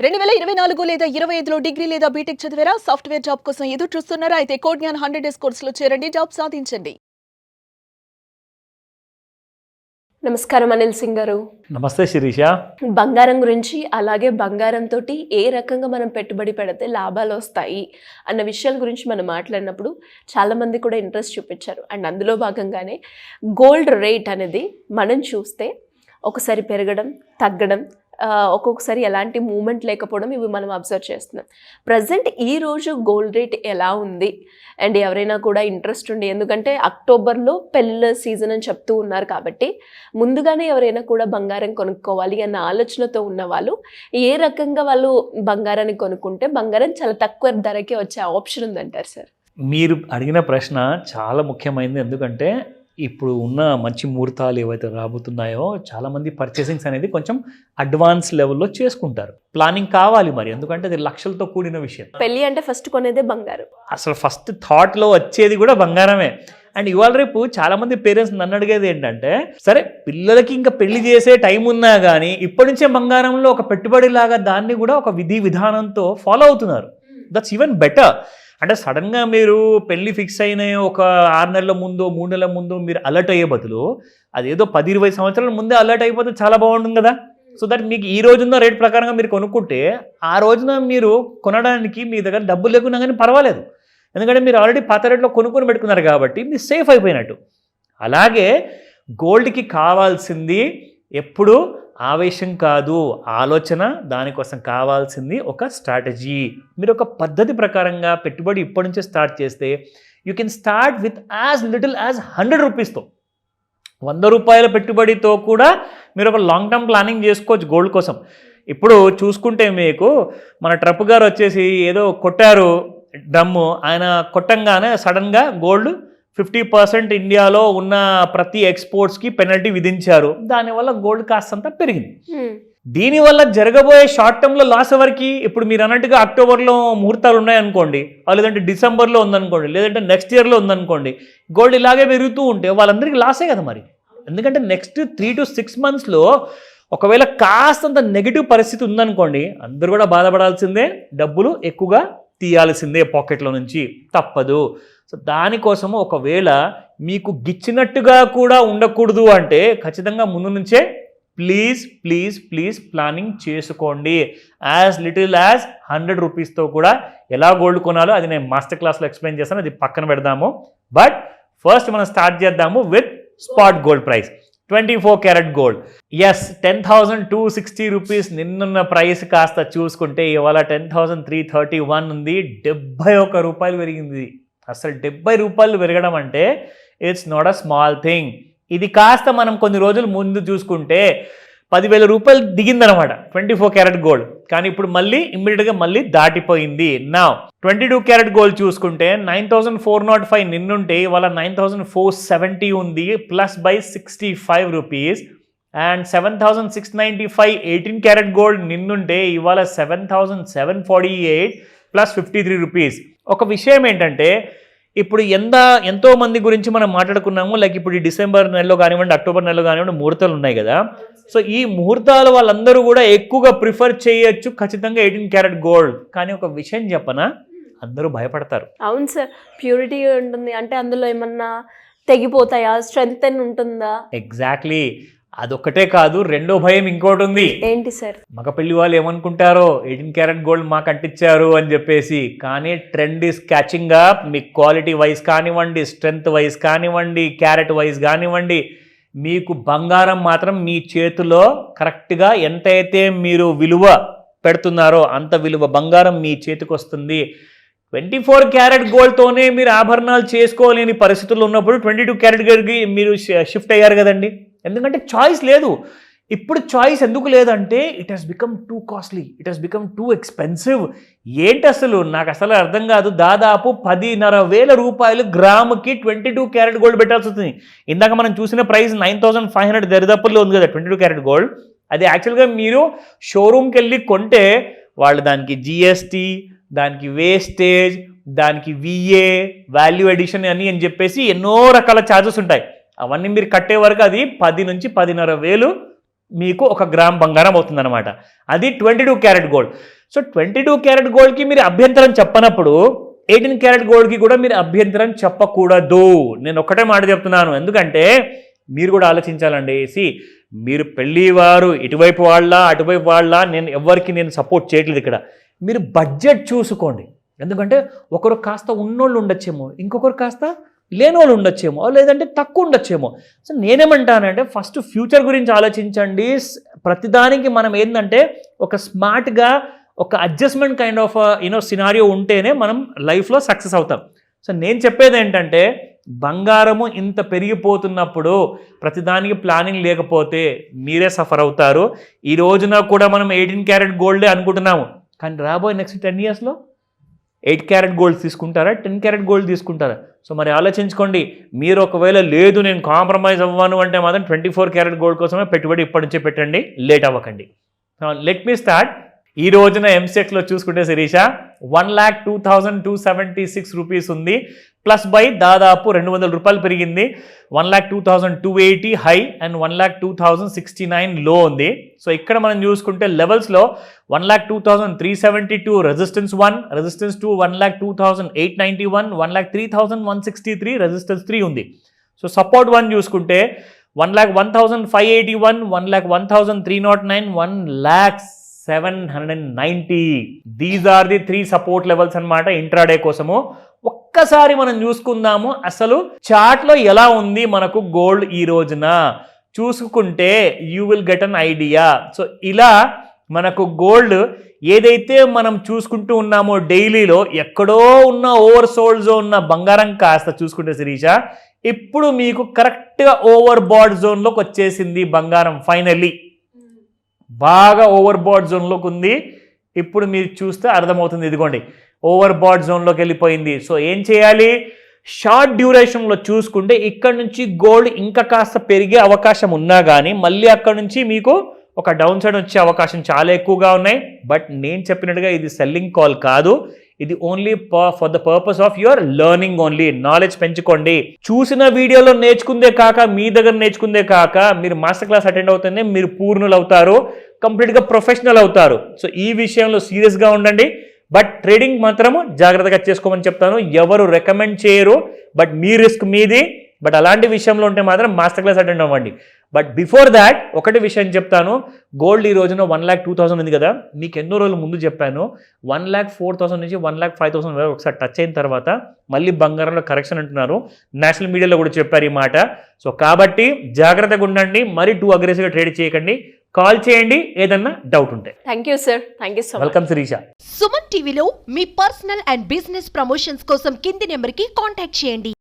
2024 లేదా 25లో డిగ్రీ లేదా బీటెక్ చదివారా? సాఫ్ట్‌వేర్ జాబ్ కోసం ఎదురు చూస్తున్నారా? అయితే కోడ్ జ్ఞాన్ 100 డేస్ కోర్సులో చేరండి, జాబ్ సాధించండి. నమస్కారం అనిల్ సింగ్ గారు. నమస్తే శిరీష. బంగారం గురించి, అలాగే బంగారంతో ఏ రకంగా మనం పెట్టుబడి పెడితే లాభాలు వస్తాయి అన్న విషయాల గురించి మనం మాట్లాడినప్పుడు చాలామంది కూడా ఇంట్రెస్ట్ చూపించారు. అండ్ అందులో భాగంగానే గోల్డ్ రేట్ అనేది మనం చూస్తే ఒకసారి పెరగడం, తగ్గడం, ఒక్కొక్కసారి ఎలాంటి మూమెంట్ లేకపోవడం ఇవి మనం అబ్జర్వ్ చేస్తున్నాం. ప్రజెంట్ ఈరోజు గోల్డ్ రేట్ ఎలా ఉంది? అండ్ ఎవరైనా కూడా ఇంట్రెస్ట్ ఉండి, ఎందుకంటే అక్టోబర్లో పెళ్ళి సీజన్ అని చెప్తూ ఉన్నారు కాబట్టి ముందుగానే ఎవరైనా కూడా బంగారం కొనుక్కోవాలి అన్న ఆలోచనతో ఉన్న వాళ్ళు ఏ రకంగా వాళ్ళు బంగారాన్ని కొనుక్కుంటే బంగారం చాలా తక్కువ ధరకే వచ్చే ఆప్షన్ ఉందంటారు సార్? మీరు అడిగిన ప్రశ్న చాలా ముఖ్యమైనది. ఎందుకంటే ఇప్పుడు ఉన్న మంచి ముహూర్తాలు ఏవైతే రాబోతున్నాయో చాలామంది పర్చేసింగ్స్ అనేది కొంచెం అడ్వాన్స్ లెవెల్లో చేసుకుంటారు. ప్లానింగ్ కావాలి మరి, ఎందుకంటే అది లక్షలతో కూడిన విషయం. పెళ్ళి అంటే ఫస్ట్ కొనేదే బంగారం. అసలు ఫస్ట్ థాట్లో వచ్చేది కూడా బంగారమే. అండ్ ఇవాళ రేపు చాలామంది పేరెంట్స్ నన్ను అడిగేది ఏంటంటే, సరే పిల్లలకి ఇంకా పెళ్లి చేసే టైం ఉన్నా కానీ ఇప్పటి నుంచే బంగారంలో ఒక పెట్టుబడి లాగా దాన్ని కూడా ఒక విధి విధానంతో ఫాలో అవుతున్నారు. That's even better. అంటే సడన్గా మీరు పెళ్ళి ఫిక్స్ అయిన ఒక 6 నెలల ముందు 3 నెలల ముందు మీరు అలర్ట్ అయ్యే బదులు అదేదో 10-20 సంవత్సరాల ముందే అలర్ట్ అయిపోతే చాలా బాగుంటుంది కదా. సో దట్ మీకు ఈ రోజున్న రేట్ ప్రకారంగా మీరు కొనుక్కుంటే ఆ రోజున మీరు కొనడానికి మీ దగ్గర డబ్బులు లేకున్నా కానీ పర్వాలేదు. ఎందుకంటే మీరు ఆల్రెడీ పాత రేట్లో కొనుక్కొని పెట్టుకున్నారు కాబట్టి మీరు సేఫ్ అయిపోయినట్టు. అలాగే గోల్డ్కి కావాల్సింది ఎప్పుడు ఆవేశం కాదు, ఆలోచన. దానికోసం కావాల్సింది ఒక స్ట్రాటజీ. మీరు ఒక పద్ధతి ప్రకారంగా పెట్టుబడి ఇప్పటి నుంచే స్టార్ట్ చేస్తే you can start with as little as 100 రూపీస్తో, 100 రూపాయల పెట్టుబడితో కూడా మీరు ఒక లాంగ్ టర్మ్ ప్లానింగ్ చేసుకోవచ్చు గోల్డ్ కోసం. ఇప్పుడు చూసుకుంటే మీకు మన ట్రంప్ గారు వచ్చేసి ఏదో కొట్టారు డ్రమ్ము, ఆయన కొట్టంగానే సడన్గా గోల్డ్ 50% ఇండియాలో ఉన్న ప్రతి ఎక్స్పోర్ట్స్కి పెనల్టీ విధించారు. దానివల్ల గోల్డ్ కాస్ట్ అంతా పెరిగింది. దీనివల్ల జరగబోయే షార్ట్ టర్మ్లో లాస్ ఎవరికి? ఇప్పుడు మీరు అన్నట్టుగా అక్టోబర్లో ముహూర్తాలు ఉన్నాయనుకోండి, లేదంటే డిసెంబర్లో ఉందనుకోండి, లేదంటే నెక్స్ట్ ఇయర్లో ఉందనుకోండి, గోల్డ్ ఇలాగే పెరుగుతూ ఉంటే వాళ్ళందరికీ లాసే కదా మరి. ఎందుకంటే నెక్స్ట్ 3 to 6 monthsలో ఒకవేళ కాస్తంత నెగిటివ్ పరిస్థితి ఉందనుకోండి, అందరూ కూడా బాధపడాల్సిందే, డబ్బులు ఎక్కువగా తీయాల్సిందే పాకెట్లో నుంచి, తప్పదు. సో దానికోసము ఒకవేళ మీకు గిచ్చినట్టుగా కూడా ఉండకూడదు అంటే ఖచ్చితంగా ముందు నుంచే ప్లీజ్ ప్లీజ్ ప్లీజ్ ప్లానింగ్ చేసుకోండి. యాజ్ లిటిల్ యాజ్ 100 రూపీస్తో కూడా ఎలా గోల్డ్ కొనాలో అది నేను మాస్టర్ క్లాస్లో ఎక్స్ప్లెయిన్ చేస్తాను, అది పక్కన పెడదాము. బట్ ఫస్ట్ మనం స్టార్ట్ చేద్దాము with spot gold price. 24 carat gold. Yes, 10,260 rupees నిన్నున్న ప్రైస్ కాస్త చూసుకుంటే ఇవాళ 10,331 ఉంది. 71 రూపాయలు పెరిగింది. అసలు 70 రూపాయలు పెరగడం అంటే it's not a small thing. ఇది కాస్త మనం కొన్ని రోజులు ముందు చూసుకుంటే 10,000 రూపాయలు దిగిందనమాట 24 క్యారెట్ గోల్డ్. కానీ ఇప్పుడు మళ్ళీ ఇమ్మీడియట్గా మళ్ళీ దాటిపోయింది. నా 22 క్యారెట్ గోల్డ్ చూసుకుంటే 9,405 నిన్నుంటే ఇవాళ 9,470 ఉంది, plus by 65 rupees. And 7,695 18 carat gold నిన్నుంటే ఇవాళ 7,748 ప్లస్ 53 రూపీస్. ఒక విషయం ఏంటంటే ఇప్పుడు ఎంతో మంది గురించి మనం మాట్లాడుకున్నాము. లైక్ ఇప్పుడు ఈ డిసెంబర్ నెలలో కానివ్వండి, అక్టోబర్ నెలలో కానివ్వండి ముహూర్తాలు ఉన్నాయి కదా. సో ఈ ముహూర్తాలు వాళ్ళందరూ కూడా ఎక్కువగా ప్రిఫర్ చేయొచ్చు ఖచ్చితంగా 18 క్యారెట్ గోల్డ్. కానీ ఒక విషయం చెప్పనా, అందరూ భయపడతారు. అవును సార్, ప్యూరిటీ ఉంటుంది అంటే అందులో ఏమన్నా తెగిపోతాయా, స్ట్రెంగ్త్ ఉంటుందా? ఎగ్జాక్ట్లీ. అదొక్కటే కాదు, రెండో భయం ఇంకోటి ఉంది. ఏంటి సార్? మగ పెళ్లి వాళ్ళు ఏమనుకుంటారో 18 క్యారెట్ గోల్డ్ మాకు అంటించారు అని చెప్పేసి. కానీ trend is catching up. Me quality wise కానివ్వండి, స్ట్రెంగ్త్ వైజ్ కానివ్వండి, క్యారెట్ వైజ్ కానివ్వండి, మీకు బంగారం మాత్రం మీ చేతిలో కరెక్ట్గా ఎంతైతే మీరు విలువ పెడుతున్నారో అంత విలువ బంగారం మీ చేతికి వస్తుంది. 24 క్యారెట్ గోల్డ్తోనే మీరు ఆభరణాలు చేసుకోలేని పరిస్థితుల్లో ఉన్నప్పుడు 22 క్యారెట్ గోల్డ్కి మీరు షిఫ్ట్ అయ్యారు కదండి. ఎందుకంటే చాయిస్ లేదు. ఇప్పుడు చాయిస్ ఎందుకు లేదంటే it has become too costly, it has become too expensive. ఏంటి అసలు నాకు అసలు అర్థం కాదు. దాదాపు 10,500 రూపాయలు గ్రాముకి 22 క్యారెట్ గోల్డ్ పెట్టాల్సి వస్తుంది. ఇందాక మనం చూసిన ప్రైస్ 9,500 దరిదాపుల్లో ఉంది కదా 22 క్యారెట్ గోల్డ్. అది యాక్చువల్గా మీరు షోరూమ్కి వెళ్ళి కొంటే వాళ్ళు దానికి జిఎస్టీ, దానికి వేస్టేజ్, దానికి విఏ, వాల్యూ ఎడిషన్ అని చెప్పేసి ఎన్నో రకాల ఛార్జెస్ ఉంటాయి. అవన్నీ మీరు కట్టే వరకు అది 10 నుంచి 10,500 మీకు 1 గ్రామ్ బంగారం అవుతుందన్నమాట. అది 22 క్యారెట్ గోల్డ్. సో 22 క్యారెట్ గోల్డ్కి మీరు అభ్యంతరం చెప్పనప్పుడు 18 క్యారెట్ గోల్డ్కి కూడా మీరు అభ్యంతరం చెప్పకూడదు. నేను ఒక్కటే మాట చెప్తున్నాను, ఎందుకంటే మీరు కూడా ఆలోచించాలండి. మీరు పెళ్ళివారు ఇటువైపు వాళ్ళ అటువైపు వాళ్ళ నేను ఎవరికి సపోర్ట్ చేయట్లేదు ఇక్కడ. మీరు బడ్జెట్ చూసుకోండి. ఎందుకంటే ఒకరు కాస్త ఉన్నోళ్ళు ఉండొచ్చేమో, ఇంకొకరు కాస్త లేని వాళ్ళు ఉండొచ్చేమో, లేదంటే తక్కువ ఉండొచ్చేమో. సో నేనేమంటానంటే ఫస్ట్ ఫ్యూచర్ గురించి ఆలోచించండి. ప్రతిదానికి మనం ఏంటంటే ఒక స్మార్ట్గా ఒక అడ్జస్ట్మెంట్ కైండ్ ఆఫ్ సినారియో ఉంటేనే మనం లైఫ్లో సక్సెస్ అవుతాం. సో నేను చెప్పేది ఏంటంటే బంగారము ఇంత పెరిగిపోతున్నప్పుడు ప్రతిదానికి ప్లానింగ్ లేకపోతే మీరే సఫర్ అవుతారు. ఈ రోజున కూడా మనం 18 క్యారెట్ గోల్డే అనుకుంటున్నాము, కానీ రాబోయే నెక్స్ట్ 10 ఇయర్స్లో 8 క్యారెట్ గోల్డ్ తీసుకుంటారా, 10 క్యారెట్ గోల్డ్ తీసుకుంటారా? సో మరి ఆలోచించుకోండి. మీరు ఒకవేళ లేదు నేను కాంప్రమైజ్ అవ్వను అంటే మాత్రం 24 క్యారెట్ గోల్డ్ కోసమే పెట్టుబడి ఇప్పటి నుంచే పెట్టండి, లేట్ అవ్వకండి. Let me start. ఈ రోజున ఎంసెక్స్లో చూసుకుంటే శిరీష 1,02,276 రూపీస్ ఉంది. ప్లస్ బై దాదాపు 200 రూపాయలు పెరిగింది. 1,02,280 హై అండ్ 1,02,069 లో ఉంది. సో ఇక్కడ మనం చూసుకుంటే లెవెల్స్లో 1,02,372 రెసిస్టెన్స్ 1, రెసిస్టెన్స్ 2 1,02,891, 1,03,163 రెసిస్టెన్స్ 3 ఉంది. సో సపోర్ట్ 1 చూసుకుంటే 1,01,581, 1,01,309, 1,0790. These are the 3 support levels అన్నమాట ఇంట్రాడే కోసము. ఒక్కసారి మనం చూసుకుందాము అసలు చార్ట్లో ఎలా ఉంది మనకు గోల్డ్ ఈ రోజున చూసుకుంటే you will get an idea. So ఇలా మనకు గోల్డ్ ఏదైతే మనం చూసుకుంటూ ఉన్నామో డైలీలో ఎక్కడో ఉన్న ఓవర్ సోల్డ్ జోన్ ఉన్న బంగారం కాస్త చూసుకుంటే శిరీష ఇప్పుడు మీకు కరెక్ట్గా ఓవర్ బాడ్ జోన్లోకి వచ్చేసింది బంగారం. ఫైనల్లీ బాగా ఓవర్ బాడ్ జోన్లోకి ఉంది. ఇప్పుడు మీరు చూస్తే అర్థమవుతుంది, ఇదిగోండి ఓవర్ బాడ్ జోన్లోకి వెళ్ళిపోయింది. సో ఏం చేయాలి, షార్ట్ డ్యూరేషన్లో చూసుకుంటే ఇక్కడ నుంచి గోల్డ్ ఇంకా కాస్త పెరిగే అవకాశం ఉన్నా కానీ మళ్ళీ అక్కడ నుంచి మీకు ఒక డౌన్ సైడ్ వచ్చే అవకాశం చాలా ఎక్కువగా ఉన్నాయి. బట్ నేను చెప్పినట్టుగా ఇది సెల్లింగ్ కాల్ కాదు, ఇది only for the purpose of your learning only. Knowledge పెంచుకోండి. చూసిన వీడియోలో నేర్చుకుందే కాక మీ దగ్గర నేర్చుకుందే కాక మీరు మాస్టర్ క్లాస్ అటెండ్ అవుతేనే మీరు పూర్ణులు అవుతారు, కంప్లీట్గా ప్రొఫెషనల్ అవుతారు. సో ఈ విషయంలో సీరియస్గా ఉండండి. బట్ ట్రేడింగ్ మాత్రము జాగ్రత్తగా చేసుకోమని చెప్తాను. ఎవరు రికమెండ్ చేయరు, బట్ మీ రిస్క్ మీది. బట్ అలాంటి విషయంలో ఉంటే మాత్రం మాస్టర్ క్లాస్ అటెండ్ అవ్వండి. బట్ బిఫోర్ దాట్ ఒకటి విషయం చెప్తాను, గోల్డ్ ఈ రోజున 1,02,000 ఉంది కదా, మీకు ఎన్నో రోజుల ముందు చెప్పాను 1,04,000 నుంచి 1,05,000 వరకు ఒకసారి టచ్ అయిన తర్వాత మళ్ళీ బంగారంలో కరెక్షన్ అంటున్నారు. నేషనల్ మీడియాలో కూడా చెప్పారు ఈ మాట. సో కాబట్టి జాగ్రత్తగా ఉండండి, మరి టూ అగ్రెసివ్గా ట్రేడ్ చేయకండి. కాల్ చేయండి ఏదన్నా డౌట్ ఉంటే. Thank you sir, thank you so much. Welcome Shirisha. Suman టీవీలో మీ పర్సనల్ అండ్ బిజినెస్ ప్రమోషన్స్ కోసం కింది నెంబర్కి కాంటాక్ట్ చేయండి.